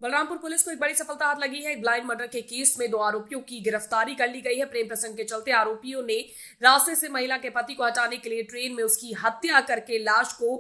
Balrampur police को एक बड़ी सफलता हाथ लगी है। एक ब्लाइंड मर्डर के केस में 2 आरोपियों की गिरफ्तारी कर ली गई है। प्रेम प्रसंग के चलते आरोपियों ने रास्ते से महिला के पति को हटाने के लिए ट्रेन में उसकी हत्या करके लाश को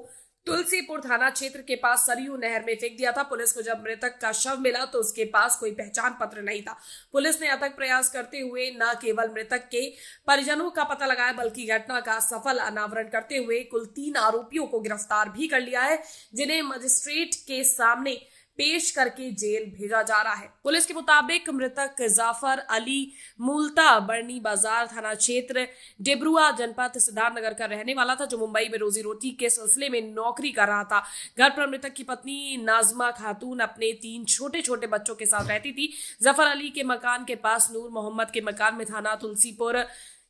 तुलसीपुर थाना क्षेत्र के पास सरयू नहर में फेंक दिया था। पुलिस को जब मृतक का शव मिला तो उसके पास कोई पहचान पत्र नहीं था। पुलिस ने अथक प्रयास करते हुए न केवल मृतक के परिजनों का पता लगाया बल्कि घटना का सफल अनावरण करते हुए कुल 3 आरोपियों को गिरफ्तार भी कर लिया है, जिन्हें मजिस्ट्रेट के सामने पेश करके जेल भेजा जा रहा है। पुलिस के मुताबिक मृतक जाफर अली मूलतः बरनी बाजार थाना क्षेत्र डिब्रुआ जनपद सिद्धार्थनगर का रहने वाला था, जो मुंबई में रोजी रोटी के सिलसिले में नौकरी कर रहा था। घर पर मृतक की पत्नी नाजमा खातून अपने 3 छोटे छोटे बच्चों के साथ रहती थी। जाफर अली के मकान के पास नूर मोहम्मद के मकान में थाना तुलसीपुर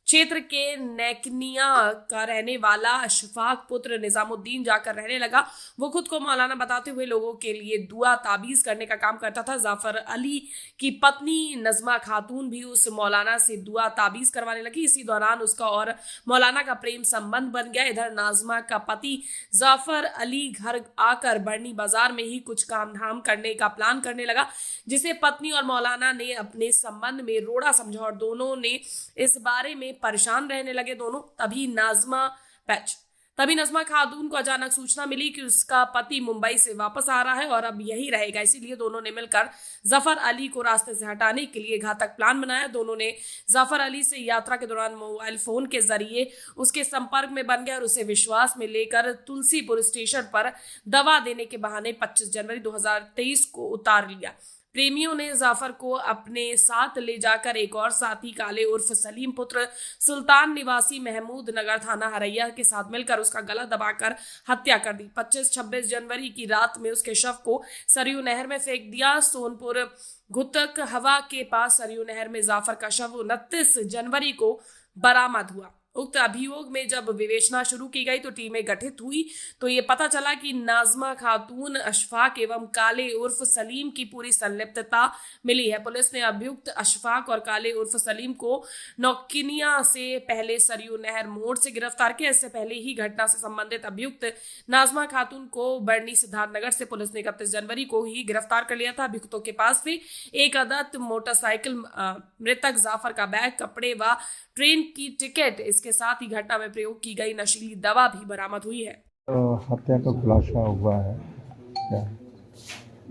क्षेत्र के नेकनिया का रहने वाला अशफाक पुत्र निजामुद्दीन जाकर रहने लगा। वो खुद को मौलाना बताते हुए लोगों के लिए दुआ ताबीज करने का काम करता था। जाफर अली की पत्नी नजमा खातून भी उस मौलाना से दुआ ताबीज करवाने लगी। इसी दौरान उसका और मौलाना का प्रेम संबंध बन गया। इधर नाजमा का पति जाफर अली घर आकर बरनी बाजार में ही कुछ काम धाम करने का प्लान करने लगा, जिसे पत्नी और मौलाना ने अपने संबंध में रोड़ा समझा और दोनों ने इस बारे में परेशान रहने लगे। तभी नजमा खातून को अचानक सूचना मिली कि उसका पति मुंबई से वापस आ रहा है और अब यही रहेगा। इसीलिए दोनों ने मिलकर जाफर अली को रास्ते से हटाने के लिए घातक प्लान बनाया। दोनों ने जाफर अली से यात्रा के दौरान मोबाइल फोन के जरिए उसके संपर्क में बन गए और उसे विश्वास में लेकर तुलसीपुर स्टेशन पर दवा देने के बहाने 25 जनवरी 2023 को उतार लिया। प्रेमियों ने जाफर को अपने साथ ले जाकर एक और साथी काले उर्फ सलीम पुत्र सुल्तान निवासी महमूद नगर थाना हरैया के साथ मिलकर उसका गला दबाकर हत्या कर दी। 25-26 जनवरी की रात में उसके शव को सरयू नहर में फेंक दिया। सोनपुर घुतक हवा के पास सरयू नहर में जाफर का शव 29 जनवरी को बरामद हुआ। उक्त अभियोग में जब विवेचना शुरू की गई तो टीमें गठित हुई तो ये पता चला कि नाजमा खातून, अशफाक एवं काले उर्फ सलीम की पूरी संलिप्तता मिली है। पुलिस ने अभियुक्त अशफाक और काले उर्फ सलीम को नौकिनिया से पहले सरयू नहर मोड़ से गिरफ्तार किया। इससे पहले ही घटना से संबंधित अभियुक्त नाजमा खातून को बरनी सिद्धार्थनगर से पुलिस ने 31 जनवरी को ही गिरफ्तार कर लिया था। अभियुक्तों के पास से एक अदद मोटरसाइकिल, मृतक जाफर का बैग, कपड़े व ट्रेन की टिकट, इसके साथ ही घटना में प्रयोग की गई नशीली दवा भी बरामद हुई है। तो हत्या का खुलासा हुआ है क्या?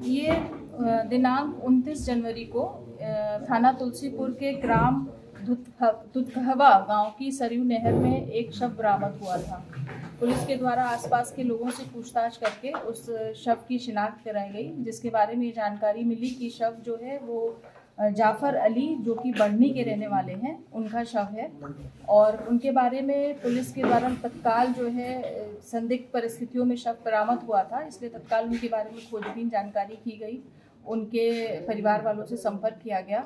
ये दिनांक 29 जनवरी को थाना तुलसीपुर के ग्राम दुधहवा गांव की सरयू नहर में एक शव बरामद हुआ था। पुलिस के द्वारा आसपास के लोगों से पूछताछ करके उस शव की शिनाख्त कराई गई, जिसके बारे में ये जानकारी मिली कि शव जो है वो जाफर अली, जो कि बढ़नी के रहने वाले हैं, उनका शव है। और उनके बारे में पुलिस के द्वारा तत्काल जो है संदिग्ध परिस्थितियों में शव बरामद हुआ था, इसलिए तत्काल उनके बारे में खोजबीन जानकारी की गई। उनके परिवार वालों से संपर्क किया गया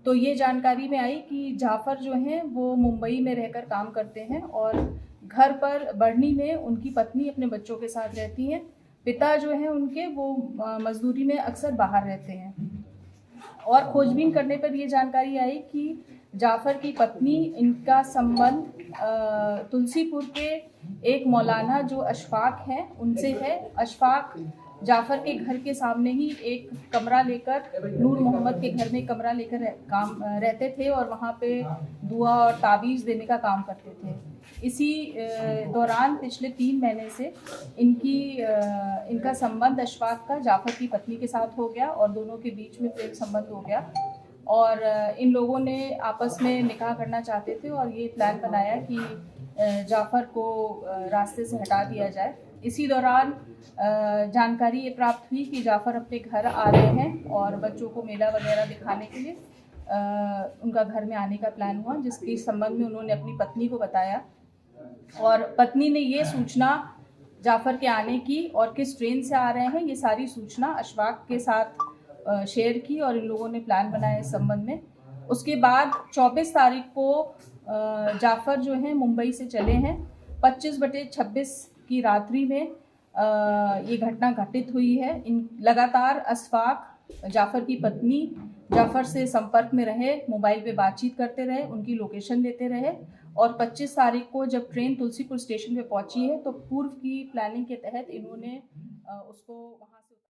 तो ये जानकारी में आई कि जाफर जो हैं वो मुंबई में रहकर काम करते हैं और घर पर बढ़नी में उनकी पत्नी अपने बच्चों के साथ रहती हैं। पिता जो हैं उनके वो मजदूरी में अक्सर बाहर रहते हैं। और खोजबीन करने पर ये जानकारी आई कि जाफर की पत्नी, इनका संबंध तुलसीपुर के एक मौलाना जो अशफाक हैं उनसे है। अशफाक जाफर के घर के सामने ही एक कमरा लेकर, नूर मोहम्मद के घर में कमरा लेकर रहते थे और वहाँ पे दुआ और ताबीज़ देने का काम करते थे। इसी दौरान पिछले 3 महीने से इनका संबंध अशफाक का जाफर की पत्नी के साथ हो गया और दोनों के बीच में प्रेम संबंध हो गया और इन लोगों ने आपस में निकाह करना चाहते थे और ये प्लान बनाया कि जाफर को रास्ते से हटा दिया जाए। इसी दौरान जानकारी ये प्राप्त हुई कि जाफर अपने घर आ रहे हैं और बच्चों को मेला वगैरह दिखाने के लिए उनका घर में आने का प्लान हुआ, जिसके संबंध में उन्होंने अपनी पत्नी को बताया और पत्नी ने ये सूचना जाफर के आने की और किस ट्रेन से आ रहे हैं ये सारी सूचना अशफाक के साथ शेयर की और इन लोगों ने प्लान बनाया इस संबंध में। उसके बाद 24 तारीख को जाफर जो हैं मुंबई से चले हैं। 25/26 की रात्रि में ये घटना घटित हुई है। लगातार अशफाक, जाफर की पत्नी जाफर से संपर्क में रहे, मोबाइल पे बातचीत करते रहे, उनकी लोकेशन लेते रहे और 25 तारीख को जब ट्रेन तुलसीपुर स्टेशन पे पहुंची है तो पूर्व की प्लानिंग के तहत इन्होंने उसको वहाँ